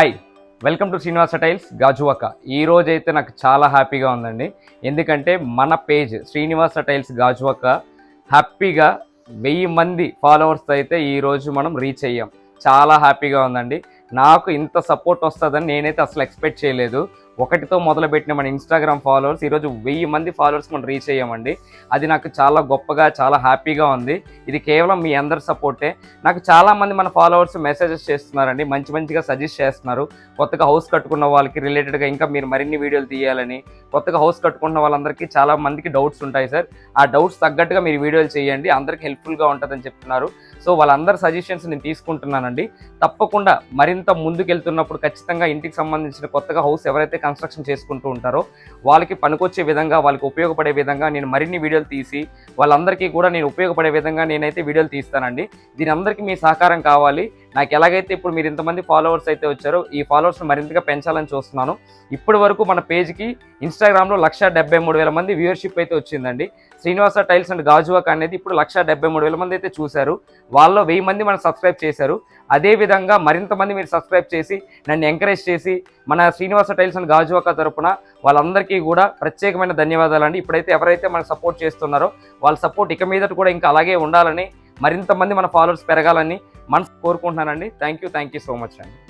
Hi, welcome to Srinivasa tiles Gajuwaka. ఈ రోజు అయితే నాకు చాలా హ్యాపీగా ఉందండి. ఎందుకంటే మన పేజ్ శ్రీనివాస టైల్స్ గాజువాక హ్యాపీగా 1000 మంది ఫాలోవర్స్ అయితే ఈరోజు మనం రీచ్ అయ్యాం. చాలా హ్యాపీగా ఉందండి. నాకు ఇంత సపోర్ట్ వస్తుందని నేనైతే అసలు ఎక్స్పెక్ట్ చేయలేదు. ఒకటితో మొదలుపెట్టిన మన ఇన్స్టాగ్రామ్ ఫాలోవర్స్ ఈరోజు 1000 మంది ఫాలోవర్స్ మనం రీచ్ అయ్యామండి. అది నాకు చాలా గొప్పగా, చాలా హ్యాపీగా ఉంది. ఇది కేవలం మీ అందరి సపోర్టే. నాకు చాలామంది మన ఫాలోవర్స్ మెసేజెస్ చేస్తున్నారండి, మంచిగా సజెస్ట్ చేస్తున్నారు. కొత్తగా హౌస్ కట్టుకున్న వాళ్ళకి రిలేటెడ్గా ఇంకా మీరు మరిన్ని వీడియోలు తీయాలని, కొత్తగా హౌస్ కట్టుకున్న వాళ్ళందరికీ చాలా మందికి డౌట్స్ ఉంటాయి సార్. ఆ డౌట్స్ తగ్గట్టుగా మీరు వీడియోలు చేయండి, అందరికీ హెల్ప్ఫుల్గా ఉంటుందని చెప్తున్నారు. సో వాళ్ళందరి సజెషన్స్ నేను తీసుకుంటున్నానండి. తప్పకుండా మరింత ముందుకెళ్తున్నప్పుడు ఖచ్చితంగా ఇంటికి సంబంధించిన కొత్తగా హౌస్ ఎవరైతే కన్స్ట్రక్షన్ చేసుకుంటూ ఉంటారో వాళ్ళకి పనికొచ్చే విధంగా, వాళ్ళకి ఉపయోగపడే విధంగా నేను మరిన్ని వీడియోలు తీసి వాళ్ళందరికీ కూడా నేను ఉపయోగపడే విధంగా నేనైతే వీడియోలు తీస్తానండి. దీని అందరికీ మీ సహకారం కావాలి. నాకు ఎలాగైతే ఇప్పుడు మీరు ఇంతమంది ఫాలోవర్స్ అయితే వచ్చారో ఈ ఫాలోవర్స్ని మరింతగా పెంచాలని చూస్తున్నాను. ఇప్పటి వరకు మన పేజ్కి ఇన్స్టాగ్రామ్లో 173,000 మంది వ్యూవర్షిప్ అయితే వచ్చిందండి. శ్రీనివాస టైల్స్ అండ్ గాజువాక అనేది ఇప్పుడు 173,000 మంది అయితే చూశారు. వాళ్ళలో 1000 మంది మనం సబ్స్క్రైబ్ చేశారు. అదేవిధంగా మరింత మంది మీరు సబ్స్క్రైబ్ చేసి నన్ను ఎంకరేజ్ చేసి మన శ్రీనివాస టైల్స్ అండ్ గాజువాక తరపున వాళ్ళందరికీ కూడా ప్రత్యేకమైన ధన్యవాదాలండి. ఇప్పుడైతే ఎవరైతే మనకు సపోర్ట్ చేస్తున్నారో వాళ్ళ సపోర్ట్ ఇక మీదట కూడా ఇంకా అలాగే ఉండాలని, మరింత మంది మన ఫాలోవర్స్ పెరగాలని మనసు కోరుకుంటున్నానండి. థ్యాంక్ యూ సో మచ్ అండి.